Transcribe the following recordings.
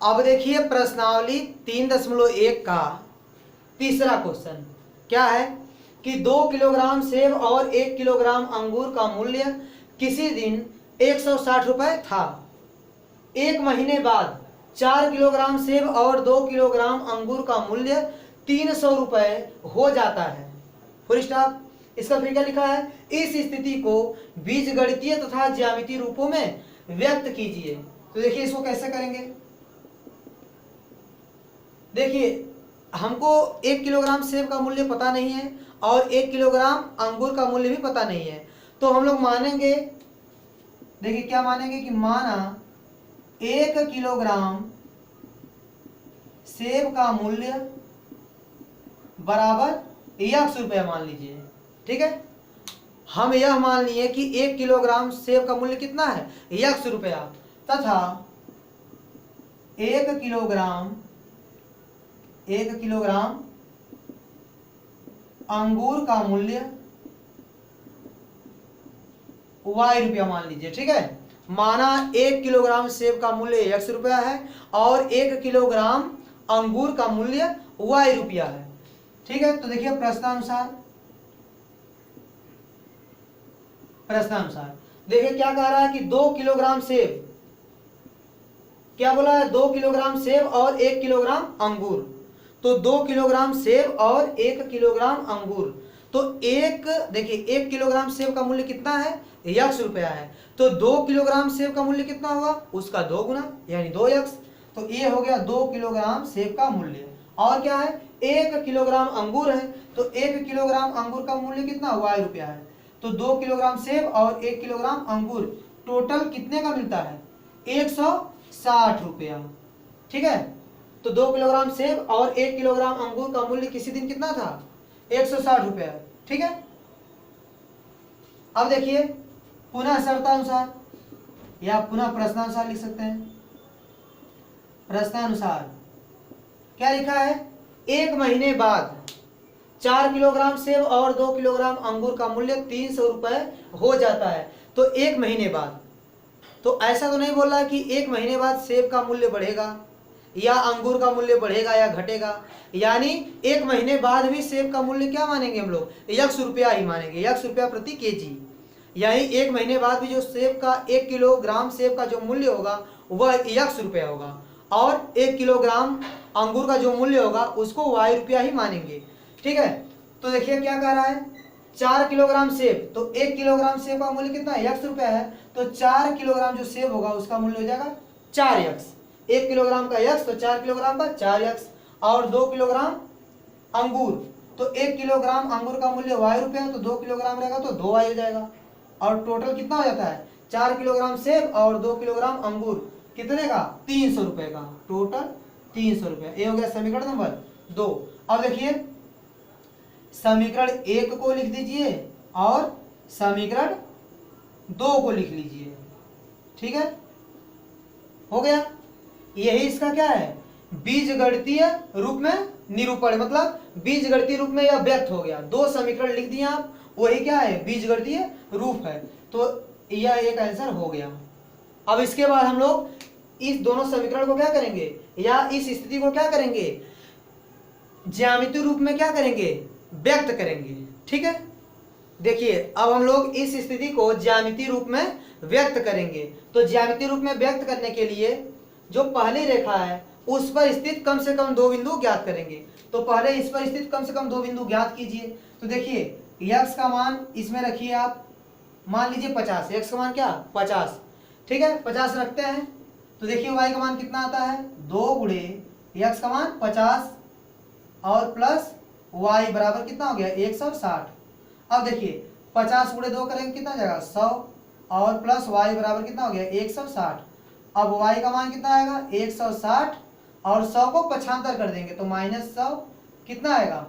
अब देखिए प्रश्नावली 3.1 का तीसरा क्वेश्चन क्या है कि 2 किलोग्राम सेब और 1 किलोग्राम अंगूर का मूल्य किसी दिन 160 रुपए था। एक महीने बाद 4 किलोग्राम सेब और 2 किलोग्राम अंगूर का मूल्य 300 रुपए हो जाता है। Full stop. इसका फिर क्या लिखा है, इस स्थिति को बीजगणितीय तथा ज्यामितीय रूपों में व्यक्त कीजिए। तो देखिए इसको कैसे करेंगे। देखिए हमको 1 किलोग्राम सेब का मूल्य पता नहीं है और 1 किलोग्राम अंगूर का मूल्य भी पता नहीं है, तो हम लोग मानेंगे, देखिए क्या मानेंगे कि माना 1 किलोग्राम सेब का मूल्य बराबर X रुपया मान लीजिए। ठीक है, हम यह मान लिए कि 1 किलोग्राम सेब का मूल्य कितना है, X रुपया, तथा 1 किलोग्राम अंगूर का मूल्य Y रुपया मान लीजिए। ठीक है, माना 1 किलोग्राम सेब का मूल्य X रुपया है और 1 किलोग्राम अंगूर का मूल्य Y रुपया है। ठीक है, तो देखिए प्रश्नानुसार देखिए क्या कह रहा है कि 2 किलोग्राम सेब, क्या बोला है, 2 किलोग्राम सेब और 1 किलोग्राम अंगूर। तो 2 किलोग्राम सेब और 1 किलोग्राम अंगूर, तो देखिए 1 किलोग्राम सेब का मूल्य कितना है, X रुपया है, तो 2 किलोग्राम सेब का मूल्य कितना हुआ, उसका 2 गुना यानी 2X। तो ये हो गया 2 किलोग्राम सेब का मूल्य। और क्या है, 1 किलोग्राम अंगूर है, तो 1 किलोग्राम अंगूर का मूल्य कितना, Y रुपया है। तो 2 किलोग्राम सेब और 1 किलोग्राम अंगूर टोटल कितने का मिलता है, 160 रुपया। ठीक है, तो 2 किलोग्राम सेब और 1 किलोग्राम अंगूर का मूल्य किसी दिन कितना था, 160 रुपया। ठीक है, अब देखिए पुनः शर्तानुसार या पुनः प्रश्नानुसार लिख सकते हैं। प्रश्नानुसार क्या लिखा है, एक महीने बाद 4 किलोग्राम सेब और 2 किलोग्राम अंगूर का मूल्य 300 रुपए हो जाता है। तो एक महीने बाद, तो ऐसा तो नहीं बोल रहा कि एक महीने बाद सेब का मूल्य बढ़ेगा या अंगूर का मूल्य बढ़ेगा या घटेगा, यानी एक महीने बाद भी सेब का मूल्य क्या मानेंगे हम लोग, X रुपया ही मानेंगे, X रुपया प्रति केजी। यानी एक महीने बाद भी जो सेब का 1 किलोग्राम सेब का जो मूल्य होगा वह X रुपया होगा और 1 किलोग्राम अंगूर का जो मूल्य होगा उसको Y रुपया ही मानेंगे। ठीक है, तो देखिए क्या कह रहा है, 4 किलोग्राम सेब, तो 1 किलोग्राम सेब का मूल्य कितना है, X रुपया है, तो 4 किलोग्राम जो सेब होगा उसका मूल्य हो जाएगा 4X। 1 किलोग्राम का X तो 4 किलोग्राम का 4X। और 2 किलोग्राम अंगूर, तो 1 किलोग्राम अंगूर का मूल्य Y रुपया है, तो 2 किलोग्राम रहेगा तो 2Y हो जाएगा। और टोटल कितना हो जाता है, 4 किलोग्राम सेब और 2 किलोग्राम अंगूर कितने का, 300 रुपए का, टोटल 300 रुपये। ये हो गया समीकरण नंबर 2। अब देखिए समीकरण 1 को लिख दीजिए और समीकरण 2 को लिख लीजिए। ठीक है, हो गया। यही इसका क्या है, बीजगणितीय रूप में निरूपण, मतलब बीजगणितीय रूप में यह व्यक्त हो गया। 2 समीकरण लिख दिए आप, वही क्या है, बीजगणितीय रूप है। तो यह एक आंसर हो गया। अब इसके बाद हम लोग इस दोनों समीकरण को क्या करेंगे, या इस स्थिति को क्या करेंगे, ज्यामितीय रूप में क्या करेंगे, व्यक्त करेंगे। ठीक है, देखिए अब हम लोग इस स्थिति को ज्यामितीय रूप में व्यक्त करेंगे। तो ज्यामितीय रूप में व्यक्त करने के लिए जो पहली रेखा है उस पर स्थित कम से कम 2 बिंदु ज्ञात करेंगे। तो पहले इस पर स्थित कम से कम 2 बिंदु ज्ञात कीजिए। तो देखिए x का मान इसमें रखिए आप, मान लीजिए 50, x का मान क्या, 50। ठीक है, 50 रखते हैं। तो देखिए y का मान कितना आता है, 2 गुणे x का मान 50 और प्लस y बराबर कितना हो गया, 160। अब देखिए 50 गुणे 2 करेंगे कितना जाएगा, 100 और प्लस y बराबर कितना हो गया, 160। अब y का मान कितना आएगा, 160 और 100 को पक्षांतर कर देंगे तो -100 कितना आएगा,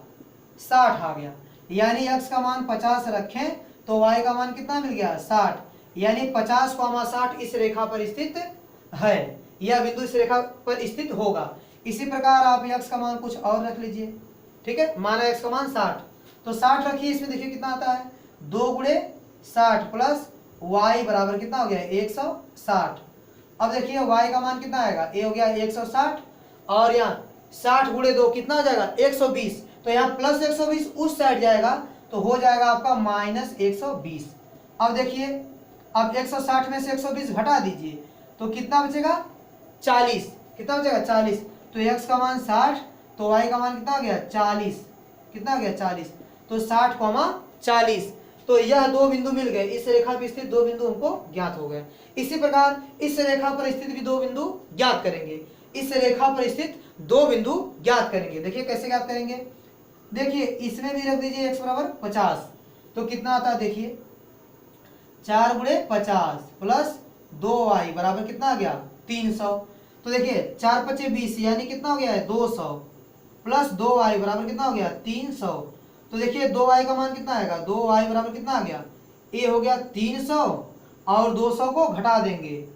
60 आ गया। यानी x का मान 50 रखें तो y का मान कितना मिल गया, 60। यानी 50, 60 इस रेखा पर स्थित है, यह बिंदु इस रेखा पर स्थित होगा। इसी प्रकार आप x का मान कुछ और रख लीजिए। ठीक है, माना x का मान 60, तो 60 रखिए। इसमें देखिए कितना आता है, 2 गुणे 60 प्लस y बराबर कितना हो गया, 160। अब देखिए y का मान कितना आएगा, ये हो गया 160 और यहाँ 60 गुणे 2 कितना हो जाएगा 120, तो यहाँ प्लस 120 उस साइड जाएगा तो हो जाएगा आपका माइनस 120। अब देखिए अब 160 में से 120 घटा दीजिए तो कितना बचेगा 40, कितना बचेगा 40, तो x का मान 60 तो y का मान कितना हो गया 40, कितना हो गया 40, तो 60,40। तो यह दो बिंदु मिल गए, इस रेखा पर स्थित दो बिंदु हमको ज्ञात हो गए। इसी प्रकार इस रेखा पर स्थित भी दो बिंदु ज्ञात करेंगे, इस रेखा पर स्थित दो बिंदु ज्ञात करेंगे। देखिए कैसे ज्ञात करेंगे, देखिए इसमें भी रख दीजिए x बराबर 50, तो कितना आता है देखिए 4 गुणे 50 प्लस 2y बराबर कितना आ गया 300, तो देखिए 4 पचे 20 यानी कितना हो गया है 200 प्लस 2y बराबर कितना हो गया 300, तो देखिए 2y का मान कितना आएगा, 2y बराबर कितना आ गया, ये हो गया 300 और 200 को घटा देंगे,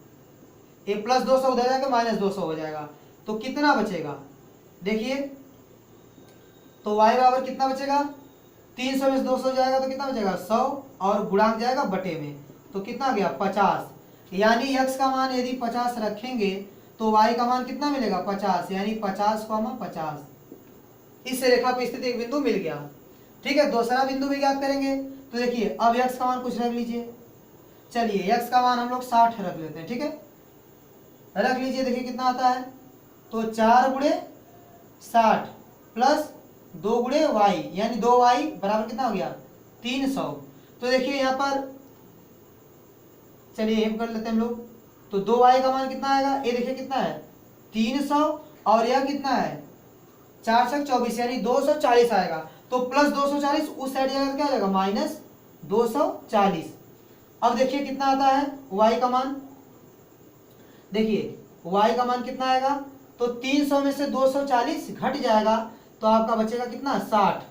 ये प्लस 200 उधर जाकर माइनस 200 हो जाएगा, तो कितना बचेगा देखिए, तो y बराबर कितना बचेगा 300 में से 200 जाएगा तो कितना बचेगा 100 और गुणांक जाएगा बटे में, तो कितना आ गया 50, यानी x का मान यदि 50 रखेंगे तो y का मान कितना मिलेगा 50, यानी 50,50। इस रेखा पर स्थित एक बिंदु मिल गया। ठीक है, दूसरा बिंदु भी ज्ञात करेंगे, तो देखिए अब x का मान कुछ रख लीजिए, चलिए x का मान हम लोग 60 रख लेते हैं। ठीक है, रख लीजिए, देखिए कितना आता है, तो 4 गुणे 60 प्लस 2 गुणे y यानी 2y बराबर कितना हो गया 300, तो देखिए यहाँ पर चलिए हम कर लेते हैं हम लोग, तो 2y का मान कितना आएगा, ये देखिए कितना है 300 और यह कितना है 4 से 24 यानी 240 आएगा, तो प्लस 240 उस साइड जाएगा क्या हो जाएगा माइनस 240। अब देखिए कितना आता है y का मान, देखिए y का मान कितना आएगा, तो 300 में से 240 घट जाएगा तो आपका बचेगा कितना 60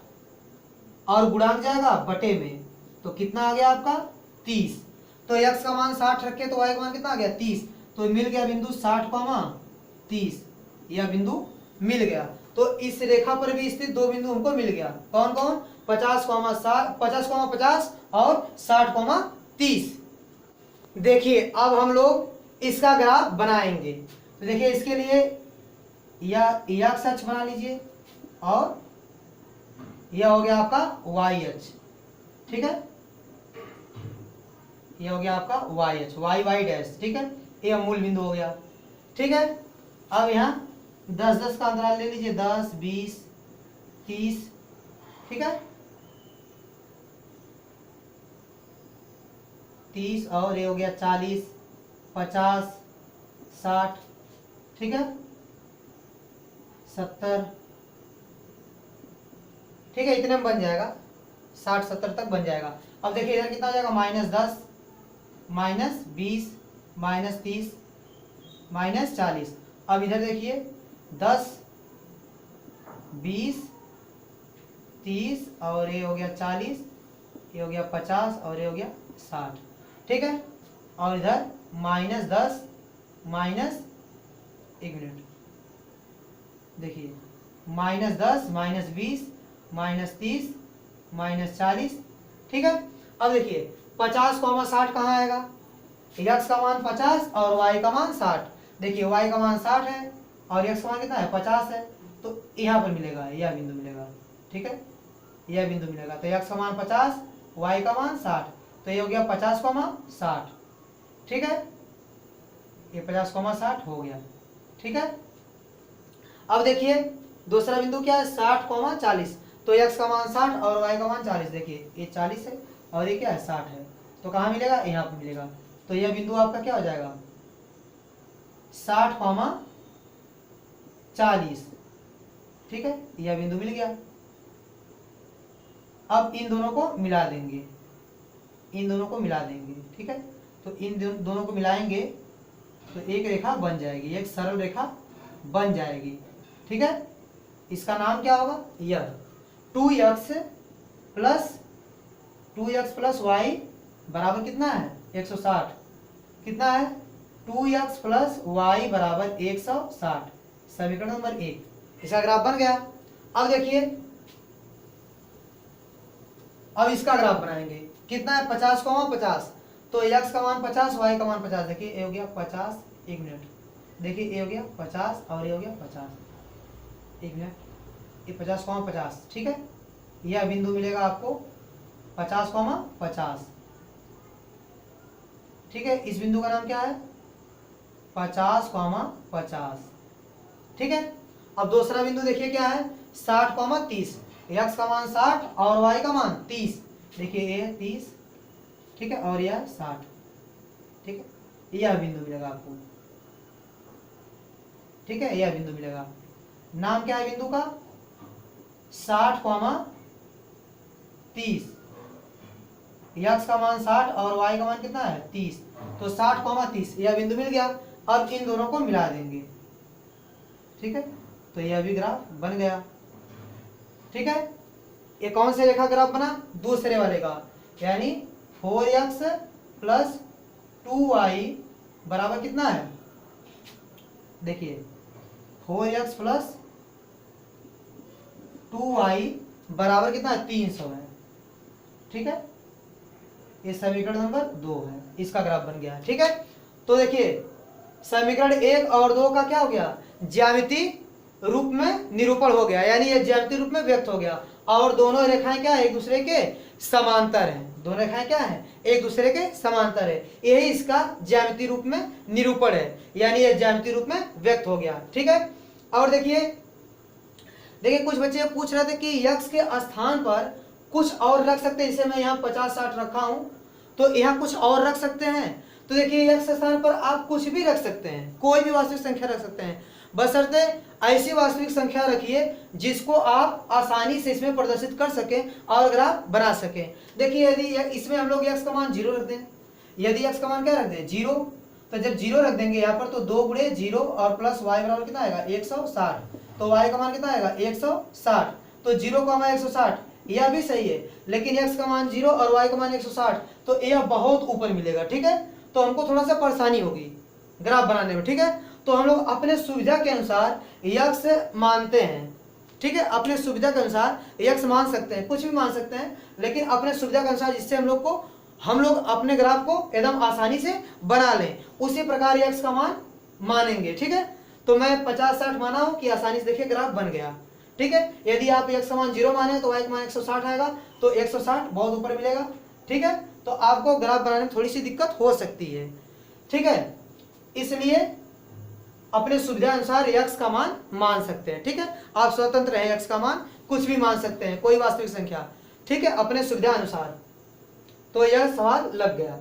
और गुणांक जाएगा बटे में, तो कितना आ गया आपका 30, तो x का मान 60 रखे तो y का मान कितना आ गया 30, तो मिल गया बिंदु 60,30, यह बिंदु मिल गया। तो इस रेखा पर भी स्थित दो बिंदु हमको मिल गया, कौन कौन 50,50 और 60,30। देखिए अब हम लोग इसका ग्राफ बनाएंगे, तो देखिए इसके लिए यह अक्ष बना लीजिए और यह हो गया आपका y अक्ष। ठीक है, यह हो गया आपका y अक्ष, y डैश। ठीक है, यह मूल बिंदु हो गया। ठीक है, अब यहाँ 10-10 का अंतराल ले लीजिए, 10, 20, 30। ठीक है, 30 और ये हो गया 40, 50, 60। ठीक है, 70। ठीक है, इतने में बन जाएगा, 60-70 तक बन जाएगा। अब देखिए इधर कितना हो जाएगा -10, -20, -30, -40। अब इधर देखिए 10, 20, 30 और ये हो गया 40, ये हो गया 50 और ये हो गया 60। ठीक है, और इधर -10 एक मिनट देखिए -10, -20, -30, -40। ठीक है, अब देखिए 50,60 कहाँ आएगा, x का मान 50 और y का मान 60। देखिए y का मान 60 है और x का मान कितना है 50 है, तो यहाँ पर मिलेगा, यह बिंदु मिलेगा। ठीक है, यह बिंदु मिलेगा, तो x का मान 50, y का मान 60, तो ये हो गया 50,60। ठीक है, ये 50,60 हो गया। ठीक है, अब देखिए दूसरा बिंदु क्या है 60,40, तो x का मान 60 और y का मान 40। देखिए ये 40 है और ये क्या है 60 है, तो कहाँ मिलेगा, यहाँ पर मिलेगा, तो यह बिंदु आपका क्या हो जाएगा 60,40। ठीक है, यह बिंदु मिल गया। अब इन दोनों को मिला देंगे, इन दोनों को मिला देंगे। ठीक है, तो इन दोनों को मिलाएंगे तो एक रेखा बन जाएगी, एक सरल रेखा बन जाएगी। ठीक है, इसका नाम क्या होगा, यह 2x प्लस y बराबर कितना है 160। कितना है 2x प्लस y बराबर 160, समीकरण नंबर 1। इसका ग्राफ बन गया। अब देखिए अब इसका ग्राफ बनाएंगे, कितना है 50,50, तो x का मान 50, y का मान 50। देखिए ये हो गया 50, एक मिनट, देखिए ये हो गया 50 और ये हो गया 50, एक मिनट, ये 50,50, ठीक है। यह बिंदु मिलेगा आपको 50,50, ठीक है। इस बिंदु का नाम क्या है? 50,50, ठीक है। अब दूसरा बिंदु देखिए क्या है? 60,30, x का मान 60 और y का मान 30, देखिए ये 30, ठीक है, और यह 60, ठीक है। यह बिंदु मिलेगा आपको, ठीक है, यह बिंदु मिलेगा। नाम क्या है बिंदु का? 60,30, x का मान 60 और y का मान कितना है? 30, तो 60,30 यह बिंदु मिल गया। अब इन दोनों को मिला देंगे, ठीक है, तो यह भी ग्राफ बन गया, ठीक है। ये कौन से रेखा ग्राफ बना? दूसरे वाले का, यानी 4x प्लस 2y बराबर कितना है? देखिए 4x प्लस 2y बराबर कितना है? 300 है, ठीक है। ये समीकरण नंबर 2 है, इसका ग्राफ बन गया, ठीक है। तो देखिए समीकरण 1 और 2 का क्या हो गया? ज्यामितीय रूप में निरूपण हो गया, यानी ये ज्यामितीय रूप में व्यक्त हो गया। और दोनों रेखाएं क्या है? एक दूसरे के समांतर हैं। दोनों रेखाएं क्या है? एक दूसरे के समांतर है। यही इसका ज्यामितीय रूप में निरूपण है, यानी यह ज्यामितीय रूप में व्यक्त हो गया, ठीक है। और देखिए कुछ बच्चे पूछ रहे थे कि यक्ष के स्थान पर कुछ और रख सकते हैं, जैसे मैं यहाँ 50-60 रखा हूं, तो यहाँ कुछ और रख सकते हैं। तो देखिए यक्ष स्थान पर आप कुछ भी रख सकते हैं, कोई भी वास्तविक संख्या रख सकते हैं, बशर्ते ऐसी वास्तविक संख्या रखिए जिसको आप आसानी से इसमें प्रदर्शित कर सकें और ग्राफ बना सकें। देखिए यदि इसमें हम लोग x का मान 0 रख दें, यदि x का मान क्या रख दें? 0, तो जब 0 रख देंगे यहाँ पर, तो 2 गुणे 0 और प्लस y बराबर कितना आएगा? 160, तो y का मान कितना आएगा? 160, तो 0,160 यह भी सही है, लेकिन x का मान 0 और y का मान 160, तो यह बहुत ऊपर मिलेगा, ठीक है। तो हमको थोड़ा सा परेशानी होगी ग्राफ बनाने में, ठीक है। तो हम लोग अपने सुविधा के अनुसार x मानते हैं, ठीक है, अपने सुविधा के अनुसार x मान सकते हैं, कुछ भी मान सकते हैं, लेकिन अपने सुविधा के अनुसार, जिससे हम लोग अपने ग्राफ को एकदम आसानी से बना लें, उसी प्रकार x का मान मानेंगे, ठीक है। तो मैं 50-60 माना हूं कि आसानी से देखिए ग्राफ बन गया, ठीक है। यदि आप x का मान 0 माने तो y का मान 160 आएगा, तो 160 बहुत ऊपर मिलेगा, ठीक है। तो आपको ग्राफ बनाने में थोड़ी सी दिक्कत हो सकती है, ठीक है। इसलिए अपने सुविधा अनुसार x का मान सकते हैं, ठीक है। आप स्वतंत्र हैं, x का मान कुछ भी मान सकते हैं, कोई वास्तविक संख्या, ठीक है, अपने सुविधा अनुसार। तो यह सवाल लग गया।